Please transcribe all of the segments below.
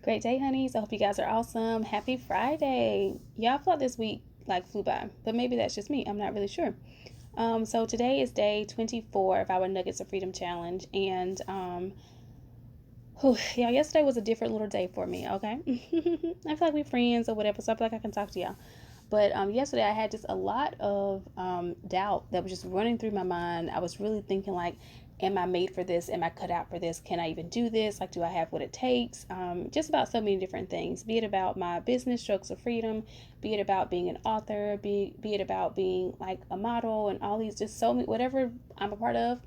Great day, honeys. I hope you guys are awesome. Happy Friday. Y'all felt this week like flew by, but maybe that's just me. I'm not really sure. So today is day 24 of our Nuggets of Freedom Challenge, and yeah, yesterday was a different little day for me. Okay, I feel like we're friends or whatever, so I feel like I can talk to y'all. But yesterday I had just a lot of doubt that was just running through my mind. I was really thinking like, am I made for this? Am I cut out for this? Can I even do this? Like, do I have what it takes? Just about so many different things. Be it about my business, Strokes of Freedom. Be it about being an author. Be it about being like a model and all these just so many, whatever I'm a part of,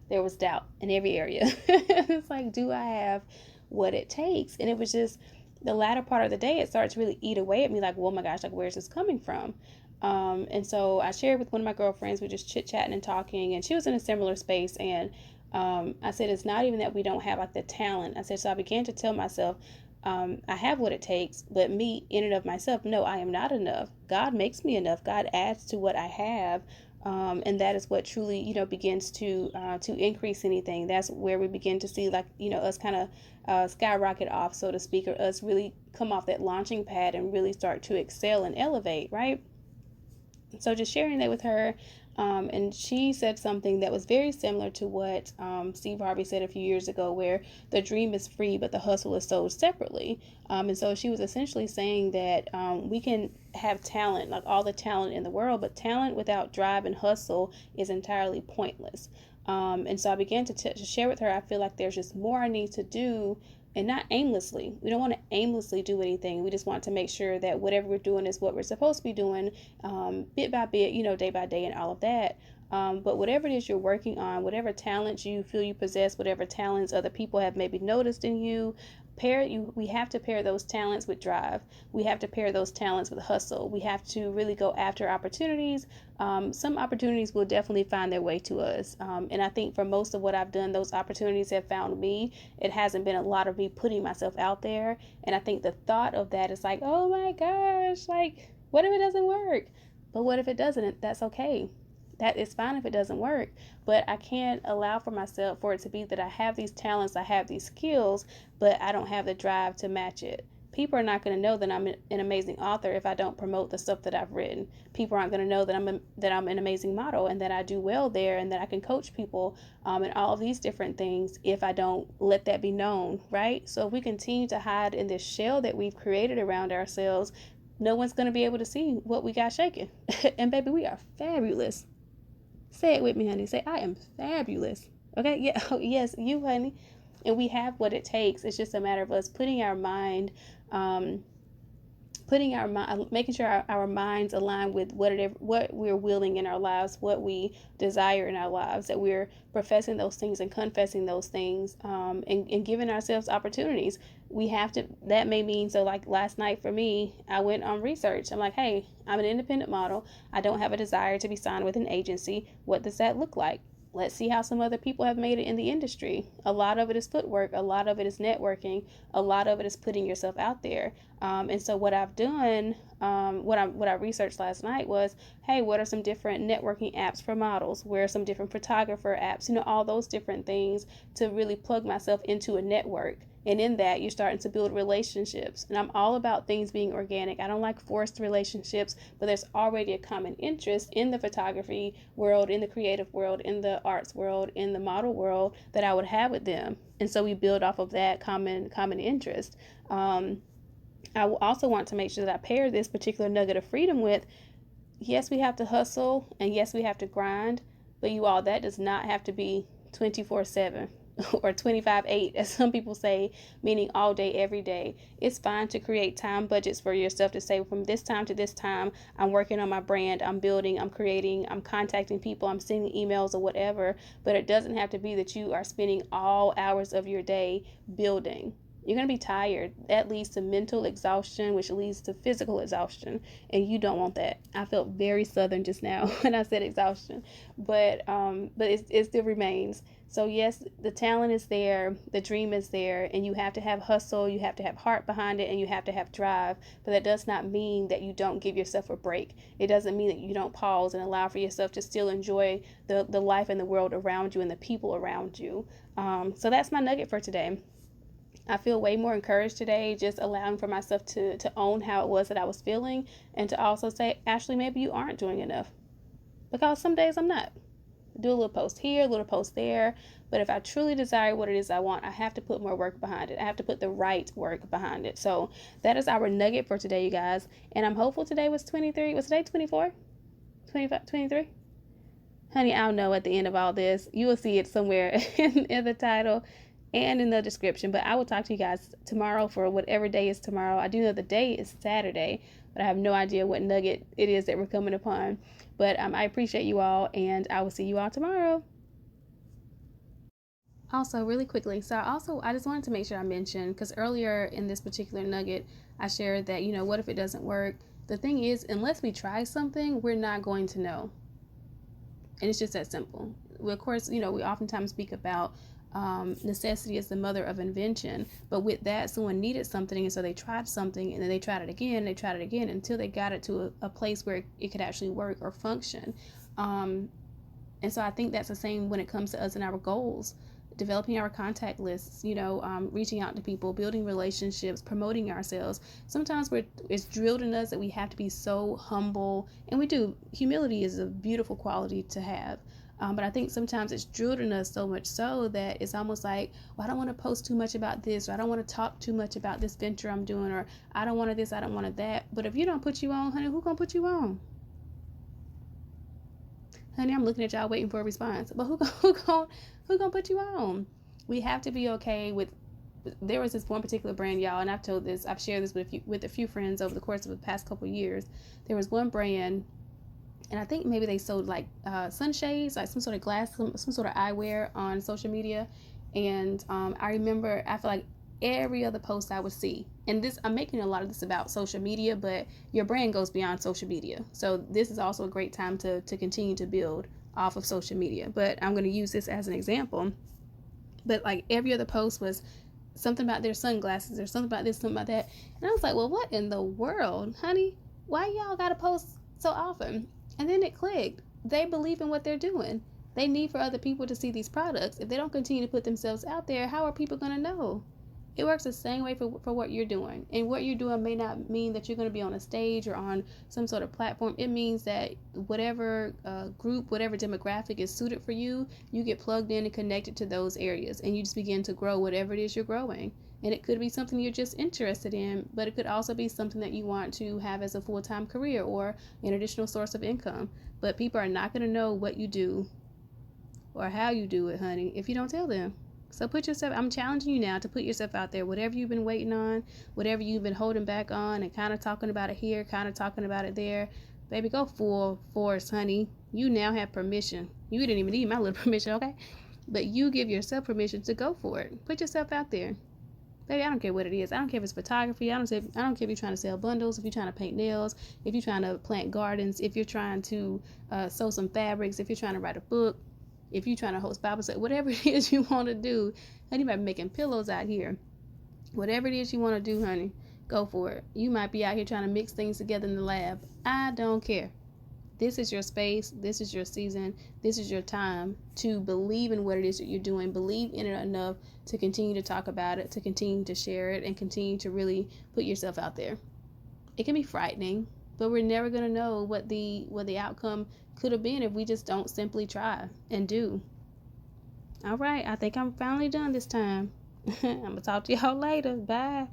there was doubt in every area. It's like, do I have what it takes? And it was just the latter part of the day, it started to really eat away at me like, oh my gosh, like, where's this coming from? And so I shared with one of my girlfriends, we were just chit chatting and talking, and she was in a similar space. And I said, it's not even that we don't have like the talent. I said, so I began to tell myself, I have what it takes, but me in and of myself, no, I am not enough. God makes me enough. God adds to what I have. And that is what truly, begins to increase anything. That's where we begin to see, like, us kind of skyrocket off, so to speak, or us really come off that launching pad and really start to excel and elevate, right? So just sharing that with her, and she said something that was very similar to what Steve Harvey said a few years ago, where the dream is free but the hustle is sold separately. And so she was essentially saying that we can have talent, like all the talent in the world, but talent without drive and hustle is entirely pointless. And so I began to share with her, I feel like there's just more I need to do, and not aimlessly. We don't want to aimlessly do anything. We just want to make sure that whatever we're doing is what we're supposed to be doing, bit by bit, day by day, and all of that. But whatever it is you're working on, whatever talents you feel you possess, whatever talents other people have maybe noticed in you, we have to pair those talents with drive. We have to pair those talents with hustle. We have to really go after opportunities. Some opportunities will definitely find their way to us. And I think for most of what I've done, those opportunities have found me. It hasn't been a lot of me putting myself out there. And I think the thought of that is like, oh my gosh, like, what if it doesn't work? But what if it doesn't? That's okay. That is fine if it doesn't work, but I can't allow for myself for it to be that I have these talents, I have these skills, but I don't have the drive to match it. People are not going to know that I'm an amazing author if I don't promote the stuff that I've written. People aren't going to know that I'm an amazing model and that I do well there and that I can coach people, and all of these different things if I don't let that be known, right? So if we continue to hide in this shell that we've created around ourselves, no one's going to be able to see what we got shaking. And baby, we are fabulous. Say it with me, honey. Say, I am fabulous. Okay? Yeah. Oh, yes, you, honey. And we have what it takes. It's just a matter of us um, making sure our minds align with what we're willing in our lives, what we desire in our lives, that we're professing those things and confessing those things, and giving ourselves opportunities. We have to, that may mean, so like last night for me, I went on research. I'm like, hey, I'm an independent model. I don't have a desire to be signed with an agency. What does that look like? Let's see how some other people have made it in the industry. A lot of it is footwork, a lot of it is networking, a lot of it is putting yourself out there. And so what I've done, what I researched last night was, hey, what are some different networking apps for models? Where are some different photographer apps? All those different things to really plug myself into a network. And in that, you're starting to build relationships. And I'm all about things being organic. I don't like forced relationships, but there's already a common interest in the photography world, in the creative world, in the arts world, in the model world that I would have with them. And so we build off of that common interest. I also want to make sure that I pair this particular nugget of freedom with, yes, we have to hustle and yes, we have to grind, but you all, that does not have to be 24/7 or 25/8, as some people say, meaning all day, every day. It's fine to create time budgets for yourself to say, from this time to this time, I'm working on my brand, I'm building, I'm creating, I'm contacting people, I'm sending emails or whatever, but it doesn't have to be that you are spending all hours of your day building. You're going to be tired. That leads to mental exhaustion, which leads to physical exhaustion. And you don't want that. I felt very southern just now when I said exhaustion. But it still remains. So yes, the talent is there, the dream is there, and you have to have hustle, you have to have heart behind it, and you have to have drive. But that does not mean that you don't give yourself a break. It doesn't mean that you don't pause and allow for yourself to still enjoy the life and the world around you and the people around you. So that's my nugget for today. I feel way more encouraged today, just allowing for myself to own how it was that I was feeling, and to also say, Ashley, maybe you aren't doing enough, because some days I'm not. Do a little post here, a little post there, but if I truly desire what it is I want, I have to put more work behind it. I have to put the right work behind it. So that is our nugget for today, you guys. And I'm hopeful today was 23. Was today 24? 25, 23? Honey, I'll know at the end of all this. You will see it somewhere in the title and in the description. But I will talk to you guys tomorrow for whatever day is tomorrow. I do know the day is Saturday, but I have no idea what nugget it is that we're coming upon. But I appreciate you all, and I will see you all tomorrow. Also, really quickly, I just wanted to make sure I mentioned, because earlier in this particular nugget, I shared that, what if it doesn't work? The thing is, unless we try something, we're not going to know. And it's just that simple. Well, of course, we oftentimes speak about necessity is the mother of invention. But with that, someone needed something, and so they tried something, and then they tried it again, until they got it to a place where it could actually work or function. And so I think that's the same when it comes to us and our goals. Developing our contact lists, reaching out to people, building relationships, promoting ourselves. Sometimes it's drilled in us that we have to be so humble, and we do. Humility is a beautiful quality to have. But I think sometimes it's drilled in us so much so that it's almost like, well, I don't want to post too much about this, or I don't want to talk too much about this venture I'm doing, or I don't want this, I don't want that. But if you don't put you on, honey, who gonna put you on? Honey, I'm looking at y'all waiting for a response. But who gonna put you on? We have to be okay with. There was this one particular brand, y'all, and I've shared this with a few friends over the course of the past couple of years. There was one brand, and I think maybe they sold like sunshades, like some sort of glass, some sort of eyewear on social media. And I remember, I feel like every other post I would see, and this, I'm making a lot of this about social media, but your brand goes beyond social media. So this is also a great time to continue to build off of social media. But I'm going to use this as an example. But like every other post was something about their sunglasses, or something about this, something about that. And I was like, well, what in the world, honey? Why y'all got to post so often? And then it clicked. They believe in what they're doing. They need for other people to see these products. If they don't continue to put themselves out there, how are people going to know? It works the same way for what you're doing. And what you're doing may not mean that you're going to be on a stage or on some sort of platform. It means that whatever group, whatever demographic is suited for you, you get plugged in and connected to those areas, and you just begin to grow whatever it is you're growing. And it could be something you're just interested in, but it could also be something that you want to have as a full-time career or an additional source of income. But people are not going to know what you do or how you do it, honey, if you don't tell them. So I'm challenging you now to put yourself out there. Whatever you've been waiting on, whatever you've been holding back on and kind of talking about it here, kind of talking about it there, baby, go full force, honey. You now have permission. You didn't even need my little permission, okay? But you give yourself permission to go for it. Put yourself out there. Baby, I don't care what it is. I don't care if it's photography. I don't care if you're trying to sell bundles, if you're trying to paint nails, if you're trying to plant gardens, if you're trying to sew some fabrics, if you're trying to write a book, if you're trying to host Bible study, whatever it is you want to do. Honey, you might be making pillows out here. Whatever it is you want to do, honey, go for it. You might be out here trying to mix things together in the lab. I don't care. This is your space. This is your season. This is your time to believe in what it is that you're doing. Believe in it enough to continue to talk about it, to continue to share it, and continue to really put yourself out there. It can be frightening, but we're never going to know what the outcome could have been if we just don't simply try and do. All right, I think I'm finally done this time. I'm going to talk to y'all later. Bye.